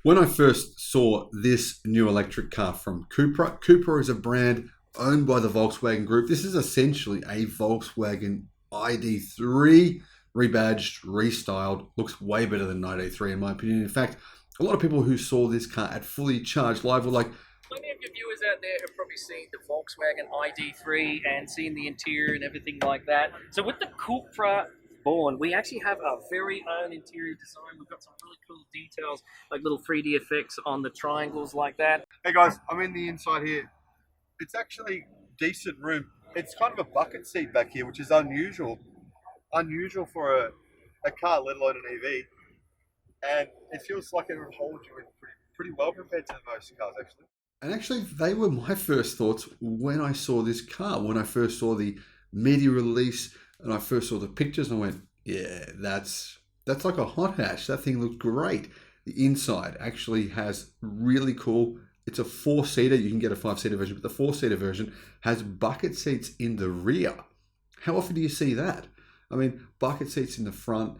When I first saw this new electric car from Cupra, Cupra is a brand owned by the Volkswagen Group. This is essentially a Volkswagen ID3 rebadged, restyled. Looks way better than 983 in my opinion. In fact, a lot of people who saw this car at Fully Charged Live were like, plenty of your viewers out there have probably seen the Volkswagen ID3 and seen the interior and everything like that. So with the Cupra Born, we actually have our very own interior design. We've got some really cool details, like little 3D effects on the triangles like that. Hey guys, I'm in the inside here. It's actually decent room. It's kind of a bucket seat back here, which is unusual. Unusual for a car, let alone an EV. And it feels like it would hold you in pretty well compared to most cars, actually. and actually they were my first thoughts when I saw this car, when I first saw the media release and I first saw the pictures and I went, yeah, that's like a hot hatch. That thing looks great. The inside actually has really cool. It's a 4-seater. You can get a 5-seater version, but the 4-seater version has bucket seats in the rear. How often do you see that? I mean, bucket seats in the front.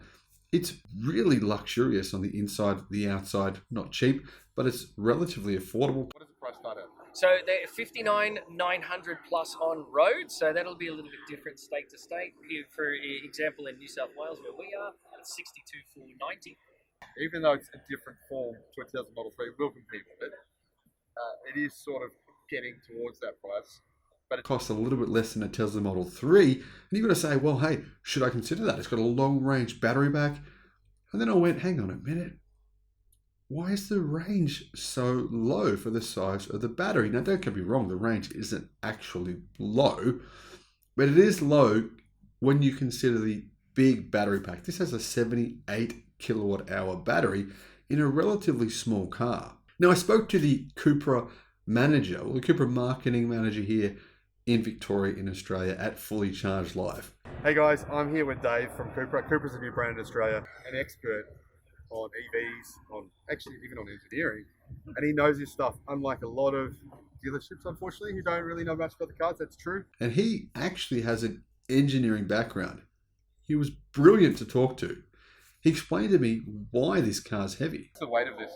It's really luxurious on the inside, the outside. Not cheap, but it's relatively affordable. What does the price start at? So they're 59,900 plus on road, so that'll be a little bit different state to state. Here, for example, in New South Wales where we are, it's 62,490. Even though it's a different form to a Tesla Model 3, we'll compete with it. It is sort of getting towards that price. But it costs a little bit less than a Tesla Model 3. And you've got to say, well, hey, should I consider that? It's got a long range battery pack. And then I went, hang on a minute. Why is the range so low for the size of the battery? Now, don't get me wrong, the range isn't actually low, but it is low when you consider the big battery pack. This has a 78 kilowatt hour battery in a relatively small car. Now, I spoke to the Cupra manager, or the Cupra marketing manager here in Victoria, in Australia, at Fully Charged Live. Hey guys, I'm here with Dave from Cupra. Cupra's a new brand in Australia, an expert on EVs, on actually even on engineering, and he knows his stuff, unlike a lot of dealerships, unfortunately, who don't really know much about the cars. That's true. And he actually has an engineering background. He was brilliant to talk to. He explained to me why this car's heavy. What's the weight of this?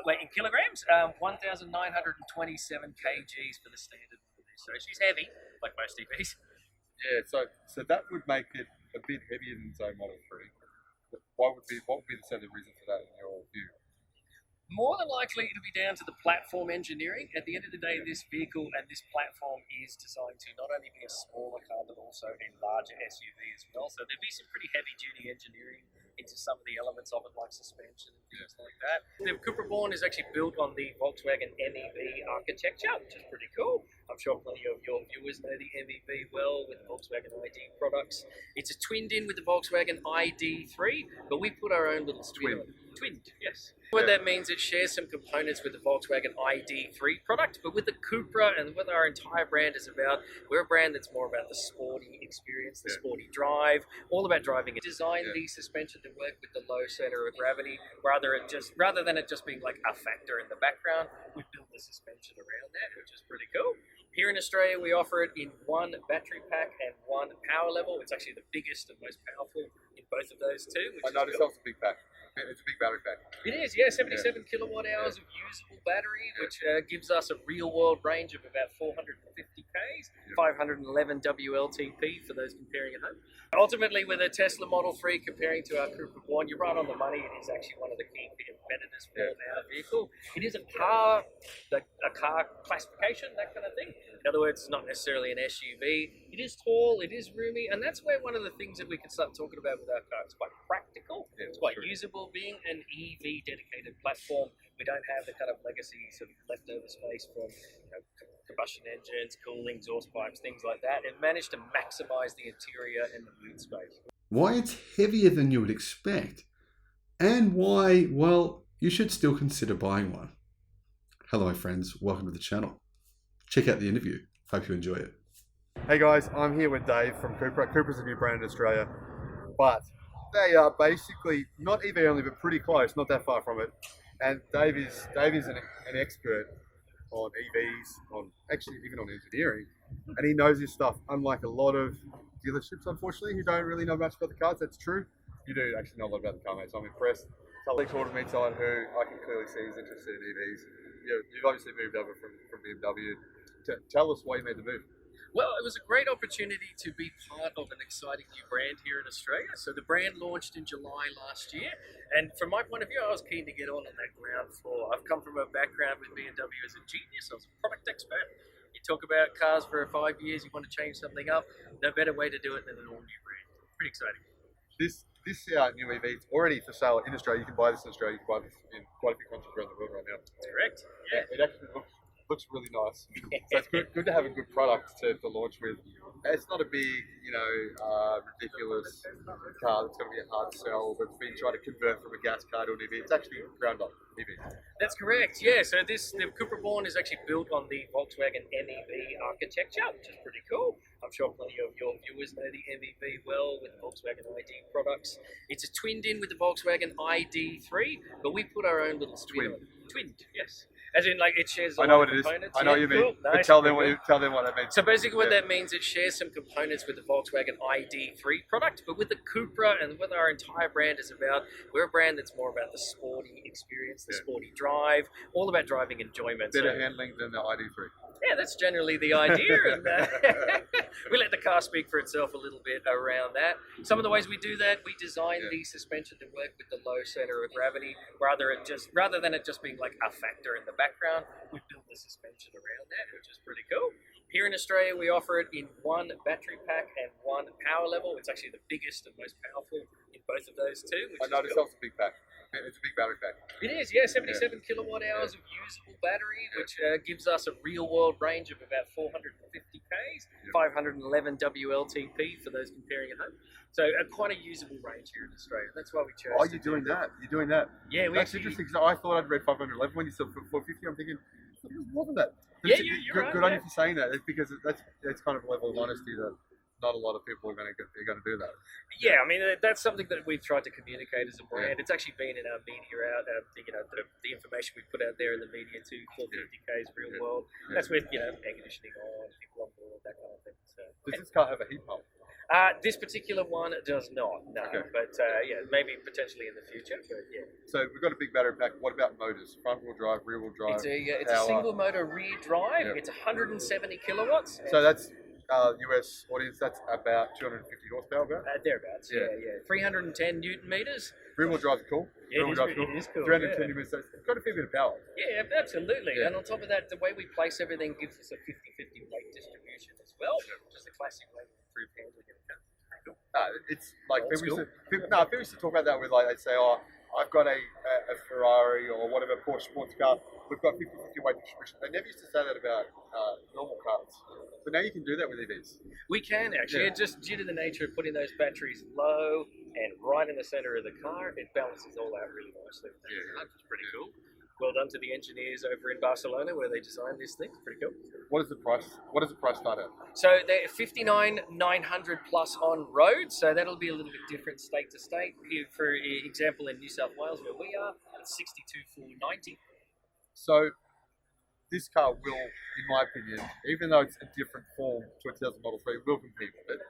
Weight in kilograms, 1,927 kgs for the standard. So she's heavy, like most EVs. Yeah, so that would make it a bit heavier than its own Model 3. What would be the standard reason for that in your view? More than likely, it'll be down to the platform engineering. At the end of the day, this vehicle and this platform is designed to not only be a smaller car, but also a larger SUV as well. So there'd be some pretty heavy-duty engineering into some of the elements of it, like suspension and things like that. The Cupra Born is actually built on the Volkswagen MEB architecture, which is pretty cool. I'm sure plenty of your viewers know the MEB well with the Volkswagen ID products. It's a twinned in with the Volkswagen ID3, but we put our own little spin on it. Twinned, yes. What that means, it shares some components with the Volkswagen ID3 product, but with the Cupra and what our entire brand is about, we're a brand that's more about the sporty experience, the sporty drive, all about driving it. Designed the suspension to work with the low center of gravity, rather than it just being like a factor in the background. We built the suspension around that, which is pretty cool. Here in Australia, we offer it in one battery pack and one power level. It's actually the biggest and most powerful in both of those two. I noticed that was a big pack. It's a big battery pack. It is, yeah, 77 kilowatt hours of usable battery, which gives us a real-world range of about 450 Ks, 511 WLTP for those comparing at home. Ultimately, with a Tesla Model 3 comparing to our Cupra Born, you're right on the money. It is actually one of the key competitors for our vehicle. It is a car classification, that kind of thing. In other words, it's not necessarily an SUV. It is tall, it is roomy, and that's where one of the things that we can start talking about with our car. It's quite practical, it's quite usable. Being an EV dedicated platform, we don't have the kind of legacy sort of leftover space from combustion engines, cooling, exhaust pipes, things like that. It managed to maximize the interior and the boot space. Why it's heavier than you would expect, and why, well, you should still consider buying one. Hello, my friends. Welcome to the channel. Check out the interview. Hope you enjoy it. Hey guys, I'm here with Dave from Cupra. Cupra's a new brand in Australia, but they are basically not EV only, but pretty close, not that far from it. And Dave is an expert on EVs, on actually even on engineering, and he knows his stuff, unlike a lot of dealerships, unfortunately, who don't really know much about the cars. That's true. You do actually know a lot about the car, mate, so I'm impressed. colleague called to meet someone who I can clearly see is interested in EVs. You've obviously moved over from BMW. Tell us why you made the move. Well, it was a great opportunity to be part of an exciting new brand here in Australia. So the brand launched in July last year, and from my point of view, I was keen to get on that ground floor. I've come from a background with BMW as a genius. I was a product expert. You talk about cars for 5 years, you want to change something up, no better way to do it than an all-new brand. Pretty exciting. This new EV is already for sale in Australia. You can buy this in Australia. You can buy this in quite a few countries around the world right now. Correct. Yeah. It actually looks really nice. So it's good to have a good product to launch with. It's not a big, ridiculous car that's going to be a hard sell that's been trying to convert from a gas car to an EV. It's actually ground up EV. That's correct, yeah. So the Cupra Born is actually built on the Volkswagen MEV architecture, which is pretty cool. I'm sure plenty of your viewers know the MEV well with Volkswagen ID products. It's twinned in with the Volkswagen ID3, but we put our own little spin on it. Twinned, yes. As in, it shares. I know what it is. I know what you mean. Cool. But Nice. tell them what that means. So basically, what that means, it shares some components with the Volkswagen ID3 product, but with the Cupra and with our entire brand is about. We're a brand that's more about the sporty experience, the sporty drive, all about driving enjoyment. Better handling than the ID3. Yeah, that's generally the idea, and we let the car speak for itself a little bit around that. Some of the ways we do that, we design the suspension to work with the low center of gravity, rather than it just being like a factor in the background. We build the suspension around that, which is pretty cool. Here in Australia, we offer it in one battery pack and one power level. It's actually the biggest and most powerful in both of those two. I noticed that's a big pack. It's a big battery pack. It is, yeah, 77 kilowatt hours of usable battery, which gives us a real-world range of about 450 Ks, 511 WLTP for those comparing at home. So quite a usable range here in Australia. That's why we chose. Oh, you're doing that? You're doing that? Yeah, that's interesting. Because I thought I'd read 511 when you said 450. I'm thinking it wasn't that. Yeah, you're right. Good on you for saying that. It's because that's kind of a level of honesty that not a lot of people are going to do that. Yeah, I mean that's something that we've tried to communicate as a brand. It's actually been in our media the information we put out there in the media too. 450 Ks real world. That's with air conditioning on, people on board, that kind of thing. So, does this car have a heat pump? This particular one does not. No, but maybe potentially in the future. But yeah. So we've got a big battery pack. What about motors? Front wheel drive, rear wheel drive. It's a single motor rear drive. It's 170 kilowatts. So that's. US audience, that's about 250 horsepower, thereabouts. Yeah. 310 Newton meters. Rear wheel drive's cool. Yeah, it is cool. 310 Newton meters. It's got a fair bit of power. Yeah, absolutely. Yeah. And on top of that, the way we place everything gives us a 50-50 weight distribution as well, which is a classic way to improve handling in a car. It's like people used to talk about that with they'd say, oh, I've got a Ferrari or whatever Porsche sports car. We've got 50-50 weight distribution. They never used to say that about normal cars. But now you can do that with EVs. We can actually. Just due to the nature of putting those batteries low and right in the center of the car, it balances all out really nicely. Which is pretty cool. Well done to the engineers over in Barcelona where they designed this thing. Pretty cool. What is the price? What does the price start at? So they're 59,900 plus on road. So that'll be a little bit different state to state. Here, for example, in New South Wales where we are, it's 62,490. So this car will, in my opinion, even though it's a different form to a Tesla Model 3, will compete with it.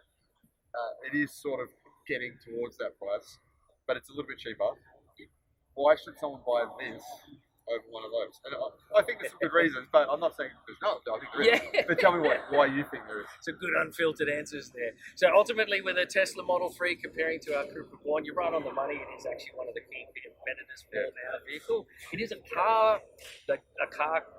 It is sort of getting towards that price, but it's a little bit cheaper. Why should someone buy this over one of those? And I think there's some good reasons, but I'm not saying there's not. I think there is. But tell me why you think there is. Some good unfiltered answers there. So ultimately, with a Tesla Model 3 comparing to our Cupra Born, you're right on the money. It is actually one of the key competitors for our vehicle. It is a car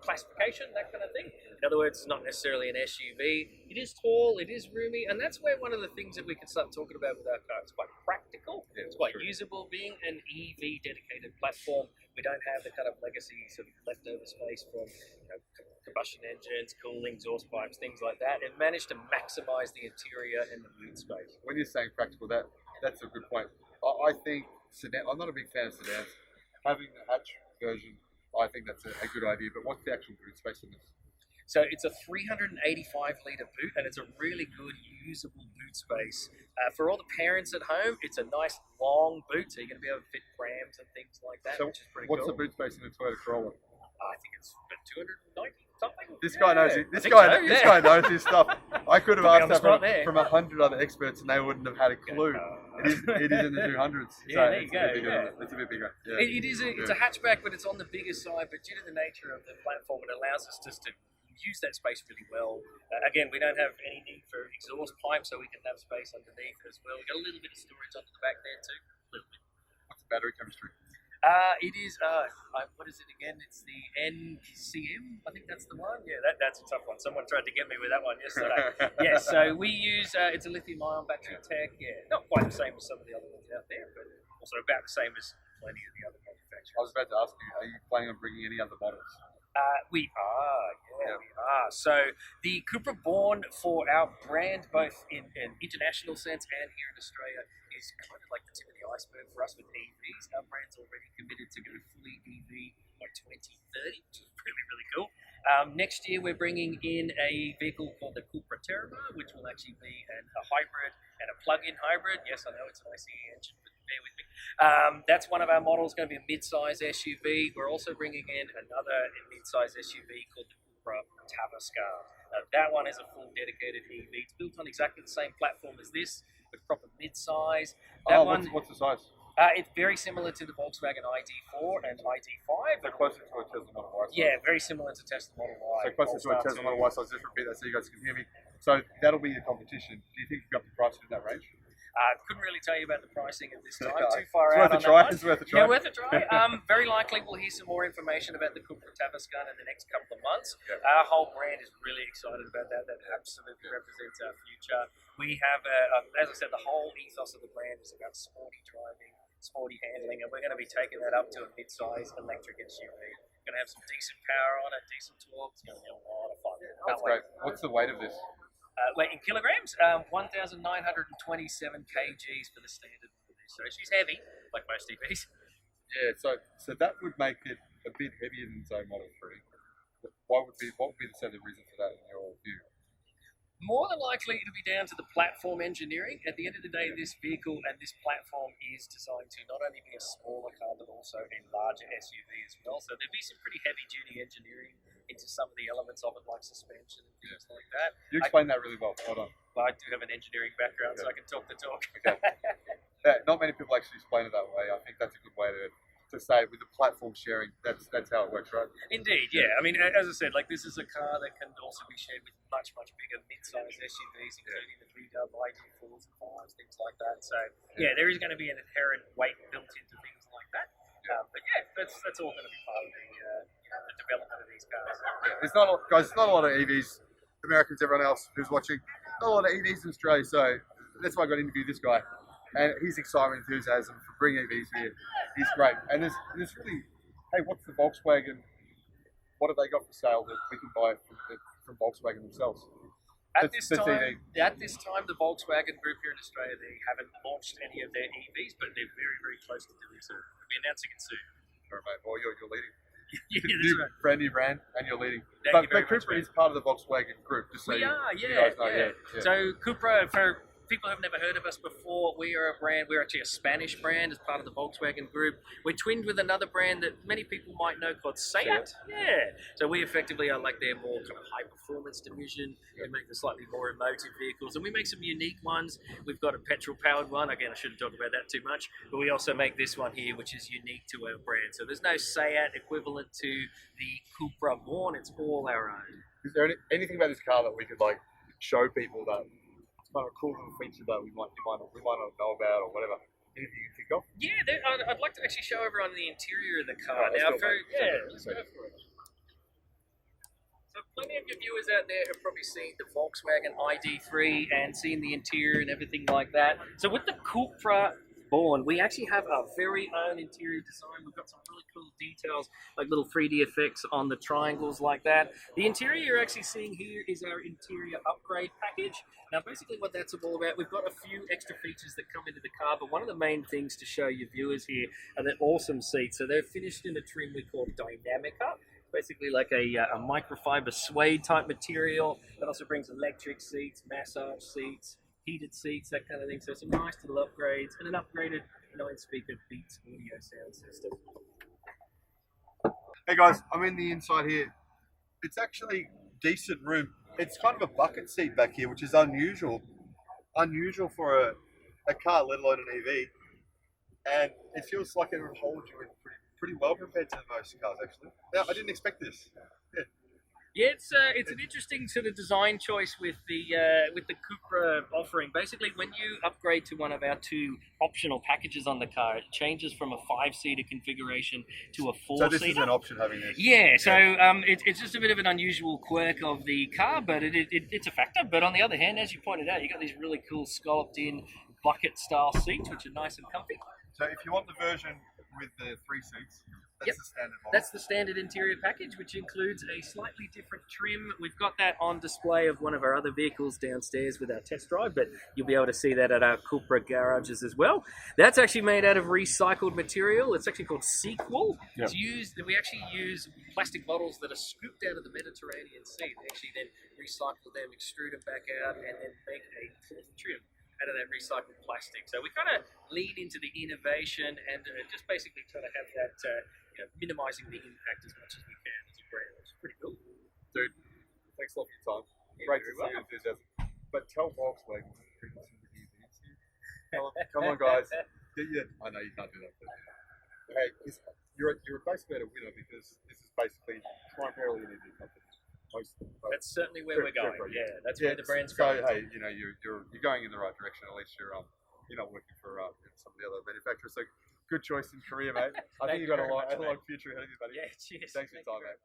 classification, that kind of thing. In other words, it's not necessarily an SUV. It is tall, it is roomy, and that's where one of the things that we can start talking about with our car. It's quite practical, it's quite usable. Being an EV dedicated platform, we don't have the kind of legacy sort of leftover space from combustion engines, cooling, exhaust pipes, things like that. It managed to maximize the interior and the boot space. When you're saying practical, that's a good point. I think sedan. I'm not a big fan of sedans. Having the hatch version, I think that's a good idea. But what's the actual boot space in this? So it's a 385 litre boot, and it's a really good usable boot space. For all the parents at home, it's a nice long boot, so you're going to be able to fit prams and things like that, which is pretty cool. What's the boot space in a Toyota Corolla? I think it's about 290 something. This guy knows it. This guy knows his stuff. I could have asked that from 100 other experts, and they wouldn't have had a clue. It is in the 200s. Yeah, there you go, It's a bit bigger. Yeah. It's a hatchback, but it's on the bigger side. But due to the nature of the platform, it allows us just to use that space really well. Again, we don't have any need for exhaust pipes, so we can have space underneath as well. We've got a little bit of storage under the back there too. A little bit. What's the battery chemistry? It is, what is it again? It's the NCM, I think that's the one. Yeah, that's a tough one. Someone tried to get me with that one yesterday. Yeah, so we use, it's a lithium-ion battery tech. Yeah, not quite the same as some of the other ones out there, but also about the same as plenty of the other manufacturers. I was about to ask you, are you planning on bringing any other models? We are. So the Cupra Born for our brand, both in an international sense and here in Australia, is kind of like the tip of the iceberg for us with EVs. Our brand's already committed to go fully EV by 2030, which is really, really cool. Next year, we're bringing in a vehicle called the Cupra Terramar, which will actually be a hybrid and a plug-in hybrid. Yes, I know it's an ICE engine, but bear with me. That's one of our models, going to be a mid-size SUV. We're also bringing in another mid-size SUV called the Cupra Tavascan. That one is a full dedicated EV. It's built on exactly the same platform as this, with proper mid-size. What's the size? It's very similar to the Volkswagen ID4 and ID5. So closer to a Tesla Model Y. Yeah, very similar to Tesla Model Y. So closer to a Tesla Model Y, so I'll just repeat that so you guys can hear me. So that'll be your competition. Do you think you've got the price in that range? Couldn't really tell you about the pricing at this time. Too far out on that one. It's worth a try. Yeah, worth a try. Very likely we'll hear some more information about the Cupra Tavascan in the next couple of months. Yep. Our whole brand is really excited about that. That absolutely represents our future. We have, as I said, the whole ethos of the brand is about sporty driving, sporty handling, and we're going to be taking that up to a mid-size electric SUV. We're going to have some decent power on it, decent torque. It's going to be a lot of fun. That's great. What's the weight of this? Weight in kilograms, 1,927 kgs for the standard one. So she's heavy, like most EVs. Yeah, so that would make it a bit heavier than its own Model 3. What would be the reason for that in your view? More than likely, it'll be down to the platform engineering. At the end of the day, this vehicle and this platform is designed to not only be a smaller car, but also a larger SUV as well. So there'd be some pretty heavy-duty engineering into some of the elements of it, like suspension and things like that. You explained that really well. Well done. I do have an engineering background, so I can talk the talk. Okay. Not many people actually explain it that way. I think that's a good way to say with the platform sharing. That's how it works, right? Indeed, yeah. I mean, as I said, like this is a car that can also be shared with much bigger mid-sized SUVs, including the VW ID4s and 5s, things like that. So yeah, there is going to be an inherent weight built into things like that. But yeah, that's all going to be part of the development of these cars. Yeah, there's not a lot of EVs. Americans, everyone else who's watching, not a lot of EVs in Australia. So that's why I got to interview this guy. And his excitement, enthusiasm for bringing EVs here is great. And there's really, hey, what's the Volkswagen? What have they got for sale that we can buy from Volkswagen themselves? At this time, the Volkswagen Group here in Australia, they haven't launched any of their EVs, but they're very close to doing so. We'll be announcing it soon. All right, mate. Well, you're leading. Yeah, that's right. Brand new brand, and you're leading. But Cupra is part of the Volkswagen Group. Just so we are, you guys know. yeah. So Cupra, for people who have never heard of us before, we are a brand. We're actually a Spanish brand as part of the Volkswagen Group. We're twinned with another brand that many people might know called Seat. Yeah. So we effectively are like their more kind of high performance division. We make the slightly more emotive vehicles, and we make some unique ones. We've got a petrol powered one. Again, I shouldn't talk about that too much, but we also make this one here, which is unique to our brand. So there's no Seat equivalent to the Cupra Born. It's all our own. Is there anything about this car that we could like show people that kind of a cool little feature that we might not know about or whatever? Anything you think of? Yeah, I'd like to actually show everyone the interior of the car. Let's Now, go let's go for it. So plenty of your viewers out there have probably seen the Volkswagen ID3 and seen the interior and everything like that. So with the Cupra Born, we actually have our very own interior design. We've got some really cool details, like little 3D effects on the triangles like that. The interior you're actually seeing here is our interior upgrade package. Now, basically what that's all about, we've got a few extra features that come into the car, but one of the main things to show your viewers here are the awesome seats. So they're finished in a trim we call Dynamica. Basically like a microfiber suede type material. That also brings electric seats, massage seats, heated seats, that kind of thing. So some nice little upgrades and an upgraded 9-speaker Beats audio sound system. Hey guys, I'm in the inside here. It's actually decent room. It's kind of a bucket seat back here, which is unusual. Unusual for a car, let alone an EV, and it feels like it would hold you in pretty well compared to most cars. Actually, now, I didn't expect this. Yeah, it's an interesting sort of design choice with the Cupra offering. Basically, when you upgrade to one of our 2 optional packages on the car, it changes from a 5-seater configuration to a 4-seater. So this is an option having this. Yeah, so it's just a bit of an unusual quirk of the car, but it's a factor. But on the other hand, as you pointed out, you got these really cool scalloped-in bucket-style seats, which are nice and comfy. So if you want the version with the 3 seats, that's Yep. the standard model. That's the standard interior package, which includes a slightly different trim. We've got that on display of one of our other vehicles downstairs with our test drive, but you'll be able to see that at our Cupra garages as well. That's actually made out of recycled material. It's actually called Sequel. Yep. We actually use plastic bottles that are scooped out of the Mediterranean Sea. They actually then recycle them, extrude them back out, and then make a cloth trim out of that recycled plastic. So we kind of lean into the innovation and just basically try to have that, minimizing the impact as much as we can as a brand, which is pretty cool. Dude, thanks a lot for your time. Yeah, Great to very see your well. enthusiasm. But tell Volkswagen to bring some of the EVs here. Come on, guys. I know you can't do that. But, hey, you're basically at a winner because this is basically primarily an EV company. That's certainly where we're going. Cupra, Yeah, that's where the brand's so, going. hey, you're going in the right direction. At least you're not working for some of the other manufacturers. So good choice in Korea, mate. I think you've got a long future ahead of you, buddy. Yeah, cheers. Thanks for your time, mate.